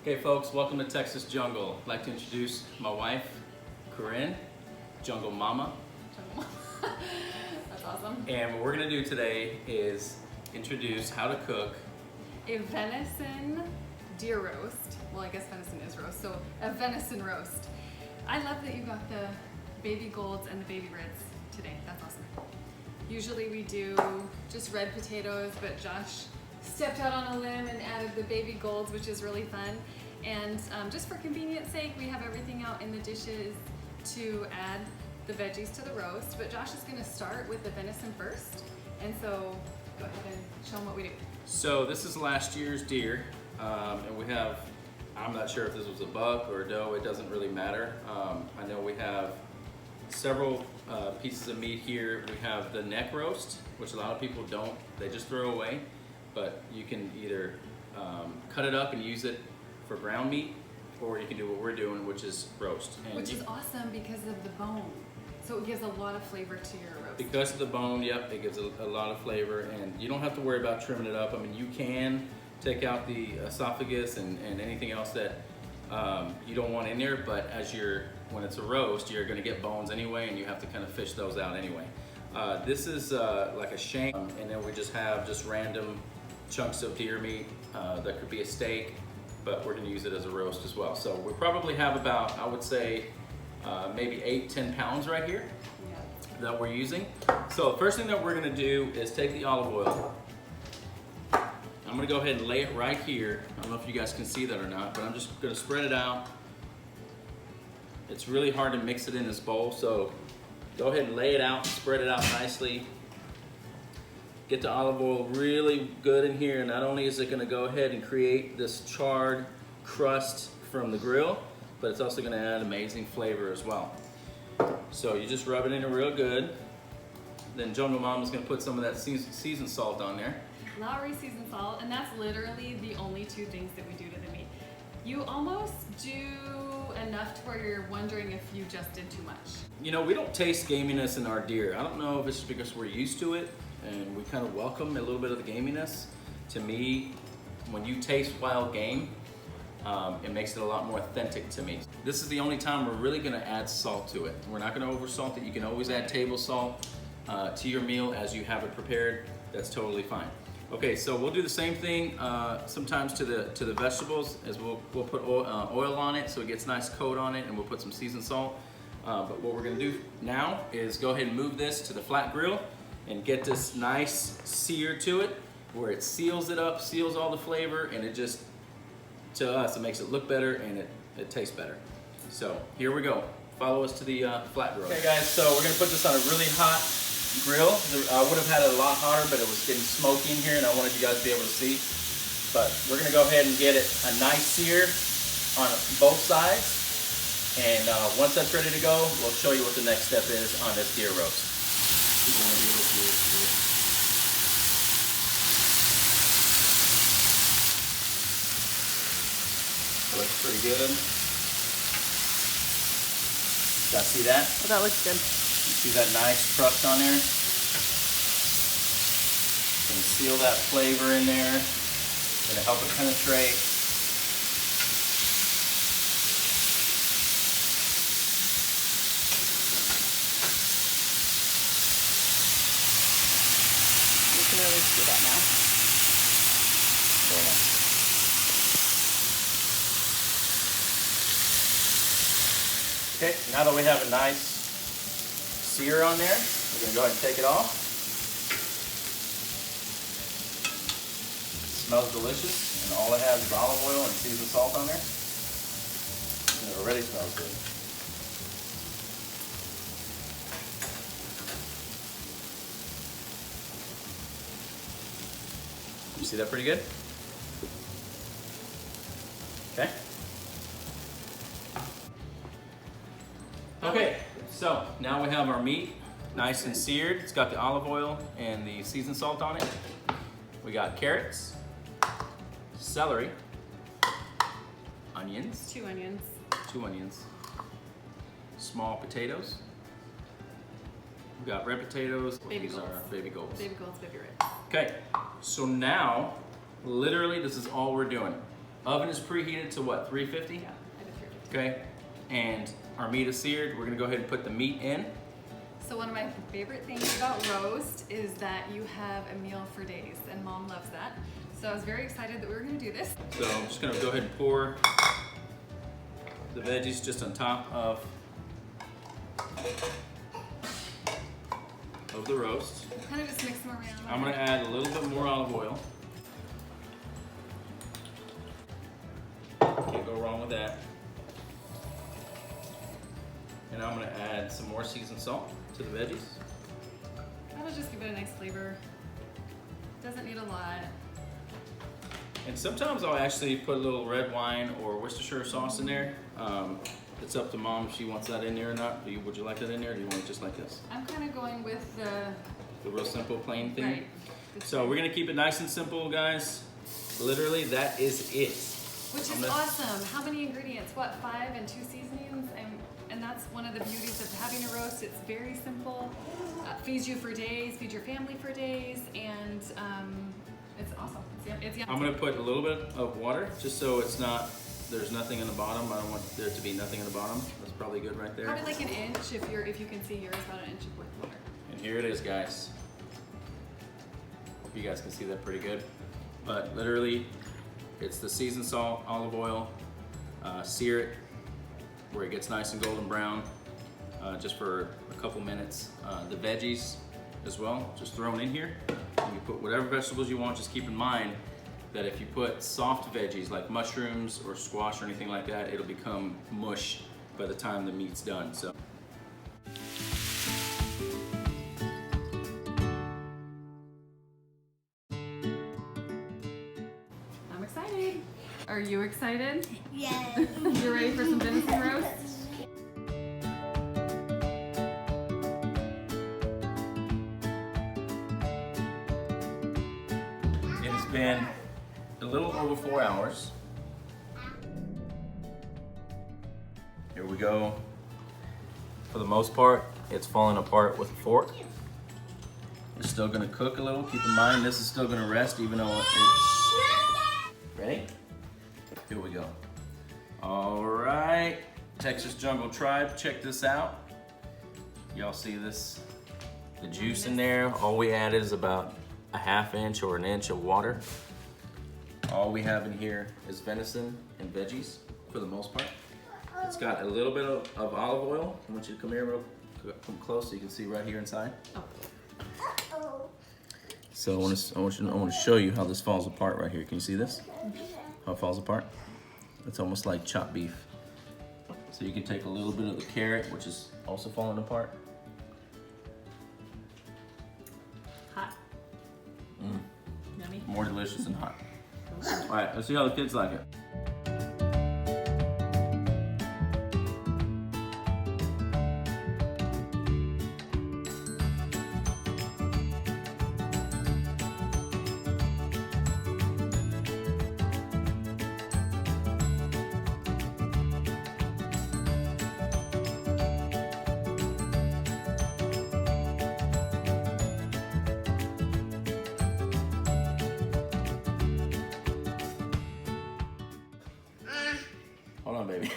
Okay folks, welcome to Texas Jungle. I'd like to introduce my wife, Corinne, Jungle Mama. That's awesome. And what we're gonna do today is introduce how to cook A venison deer roast. Well, I guess venison is roast, so a venison roast. I love that you got the baby golds and the baby reds today. That's awesome. Usually we do just red potatoes, but Josh stepped out on a limb and added the baby golds, which is really fun. And just for convenience sake, we have everything out in the dishes to add the veggies to the roast. But Josh is gonna start with the venison first. And so go ahead and show them what we do. So this is last year's deer, and we have, I'm not sure if this was a buck or a doe, it doesn't really matter. I know we have several pieces of meat here. We have the neck roast, which a lot of people don't, they just throw away, but you can either cut it up and use it for ground meat, or you can do what we're doing, which is roast. And which is awesome because of the bone. So it gives a lot of flavor to your roast. Because of the bone, yep, it gives a lot of flavor, and you don't have to worry about trimming it up. I mean, you can take out the esophagus and anything else that you don't want in there, but when it's a roast, you're gonna get bones anyway, and you have to kind of fish those out anyway. This is like a shank, and then we just have random chunks of deer meat. That could be a steak, but we're gonna use it as a roast as well. So we probably have about, I would say, maybe 8-10 pounds right here that we're using. So the first thing that we're gonna do is take the olive oil. I'm gonna go ahead and lay it right here. I don't know if you guys can see that or not, but I'm just gonna spread it out. It's really hard to mix it in this bowl, so go ahead and lay it out, spread it out nicely. Get the olive oil really good in here. Not only is it gonna go ahead and create this charred crust from the grill, but it's also gonna add amazing flavor as well. So you just rub it in real good. Then Jungle Mama's gonna put some of that seasoned salt on there. Lowry seasoned salt, and that's literally the only two things that we do to the meat. You almost do enough to where you're wondering if you just did too much. You know, we don't taste gaminess in our deer. I don't know if it's just because we're used to it and we kind of welcome a little bit of the gaminess. To me, when you taste wild game, it makes it a lot more authentic to me. This is the only time we're really gonna add salt to it. We're not gonna over salt it. You can always add table salt to your meal as you have it prepared. That's totally fine. Okay, so we'll do the same thing sometimes to the vegetables, as we'll put oil on it so it gets a nice coat on it, and we'll put some seasoned salt. But what we're gonna do now is go ahead and move this to the flat grill and get this nice sear to it, where it seals it up, seals all the flavor, and it just, to us, it makes it look better and it tastes better. So here we go. Follow us to the flat grill. Okay guys, so we're gonna put this on a really hot grill. I would have had it a lot hotter, but it was getting smoky in here and I wanted you guys to be able to see. But we're gonna go ahead and get it a nice sear on both sides. And once that's ready to go, we'll show you what the next step is on this deer roast. People want to be able to see it. It looks pretty good. Guys see that? Oh, that looks good. You see that nice crust on there? Gonna seal that flavor in there. Gonna help it penetrate. You can really see that now. Yeah. Okay, now that we have a nice sear on there, we're gonna go ahead and take it off. It smells delicious, and all it has is olive oil and seasoned salt on there. And it already smells good. You see that pretty good? Okay. Okay, so now we have our meat nice and seared. It's got the olive oil and the seasoned salt on it. We got carrots, celery, onions, 2 onions. 2 onions, small potatoes. We got red potatoes. Baby These golds. are baby golds. Baby golds, baby red. Okay, so now, literally this is all we're doing. Oven is preheated to what, 350? Yeah, I did 350. Okay, and our meat is seared. We're gonna go ahead and put the meat in. So one of my favorite things about roast is that you have a meal for days, and Mom loves that. So I was very excited that we were gonna do this. So I'm just gonna go ahead and pour the veggies just on top of the roast. Kind of just mix them around. I'm gonna add a little bit more olive oil. Can't go wrong with that. And I'm gonna add some more seasoned salt to the veggies. That'll just give it a nice flavor. Doesn't need a lot. And sometimes I'll actually put a little red wine or Worcestershire sauce in there. It's up to Mom if she wants that in there or not. Would you like that in there, or do you want it just like this? I'm kind of going with The real simple, plain thing. right. So we're gonna keep it nice and simple, guys. Literally, that is it. Which is awesome. How many ingredients? What, 5 and 2 seasonings? And that's one of the beauties of having a roast. It's very simple. Feeds you for days, feeds your family for days, and it's awesome. It's yummy. I'm gonna put a little bit of water, just so it's not, there's nothing in the bottom. I don't want there to be nothing in the bottom. That's probably good right there. Probably like an inch if you can see yours, about an inch of water. And here it is, guys. Hope you guys can see that pretty good. But literally, it's the seasoned salt, olive oil, sear it where it gets nice and golden brown, just for a couple minutes. The veggies as well, just thrown in here. And you put whatever vegetables you want. Just keep in mind that if you put soft veggies like mushrooms or squash or anything like that, it'll become mush by the time the meat's done. So. I'm excited. Are you excited? Yes. You ready for some venison roast? It has been a little over 4 hours. Here we go. For the most part, it's falling apart with a fork. It's still gonna cook a little. Keep in mind, this is still gonna rest even though it's... Ready? Here we go. All right, Texas Jungle Tribe, check this out. Y'all see this? The juice in there, all we added is about a ½ inch or an inch of water. All we have in here is venison and veggies for the most part. It's got a little bit of olive oil. I want you to come here come close so you can see right here inside. So I want to show you how this falls apart right here. Can you see this? How it falls apart? It's almost like chopped beef. So you can take a little bit of the carrot, which is also falling apart. Hot. Yummy. More delicious than hot. All right, let's see how the kids like it. Hold on, baby.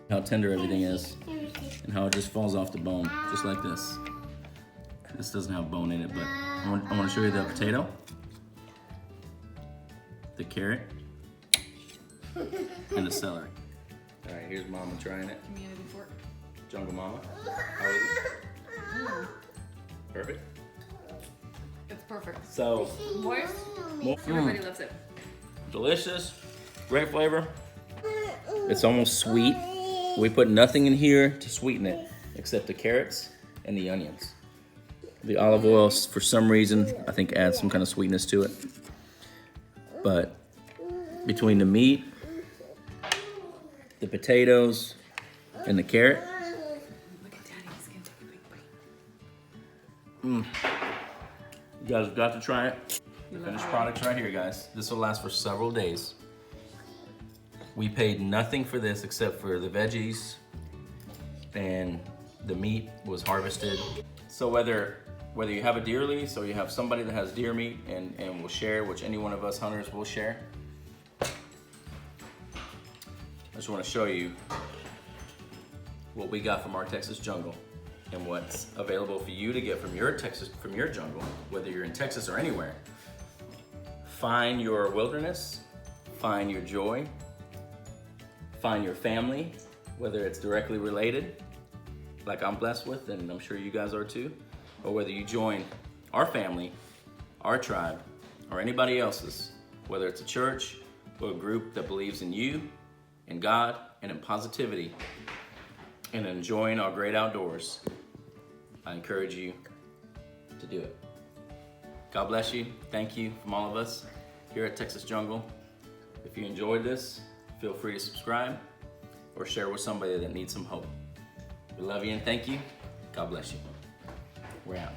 How tender everything is and how it just falls off the bone, just like this. This doesn't have bone in it, but I want to show you the potato, the carrot, and the celery. All right, here's Mama trying it. Community fork. Jungle Mama. How is it? Perfect. It's perfect. So, Moist. more, Everybody loves it. delicious, great flavor. It's almost sweet. We put nothing in here to sweeten it except the carrots and the onions. The olive oil, for some reason, I think adds some kind of sweetness to it. But between the meat, the potatoes, and the carrot, Look at Daddy. He's gonna take a big bite. You guys have got to try it. The finished product's right here, guys. This will last for several days. We paid nothing for this except for the veggies, and the meat was harvested. So whether you have a deer lease or you have somebody that has deer meat and will share, which any one of us hunters will share, I just want to show you what we got from our Texas jungle and what's available for you to get from your jungle, whether you're in Texas or anywhere. Find your wilderness, find your joy, find your family, whether it's directly related, like I'm blessed with, and I'm sure you guys are too, or whether you join our family, our tribe, or anybody else's, whether it's a church or a group that believes in you, in God, and in positivity, and enjoying our great outdoors. I encourage you to do it. God bless you. Thank you from all of us here at Texas Jungle. If you enjoyed this, feel free to subscribe or share with somebody that needs some hope. We love you and thank you. God bless you. We're out.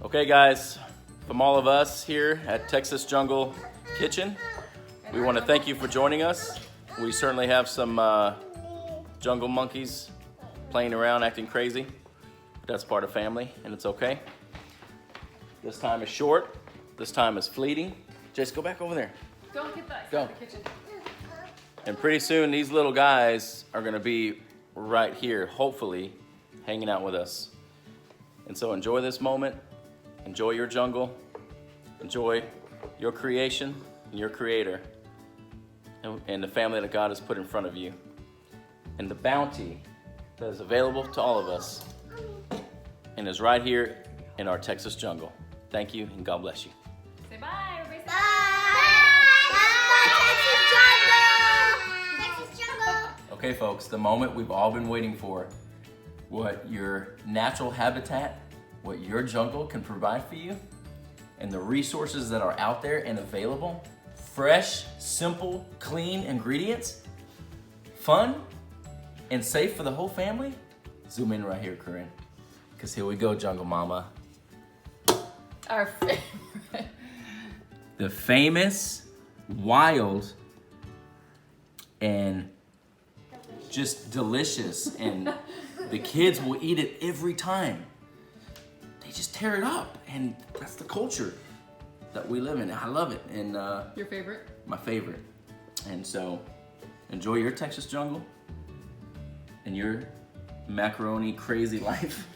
Okay guys, from all of us here at Texas Jungle Kitchen, we want to thank you for joining us. We certainly have some jungle monkeys playing around, acting crazy, but that's part of family and it's okay. This time is short, this time is fleeting. Jace, go back over there. Don't get that. Go. The kitchen. And pretty soon these little guys are gonna be right here, hopefully, hanging out with us. And so enjoy this moment. Enjoy your jungle, enjoy your creation and your creator and the family that God has put in front of you and the bounty that is available to all of us and is right here in our Texas jungle. Thank you and God bless you. Say bye, everybody. Bye. Texas Jungle. Okay folks, the moment we've all been waiting for, what your natural habitat, what your jungle can provide for you, and the resources that are out there and available. Fresh, simple, clean ingredients, fun, and safe for the whole family. Zoom in right here, Corinne, because here we go, Jungle Mama. Our favorite. The famous, wild, and just delicious, and the kids will eat it every time. Just tear it up, and that's the culture that we live in. I love it, and Your favorite? my favorite. And so enjoy your Texas jungle and your macaroni crazy life.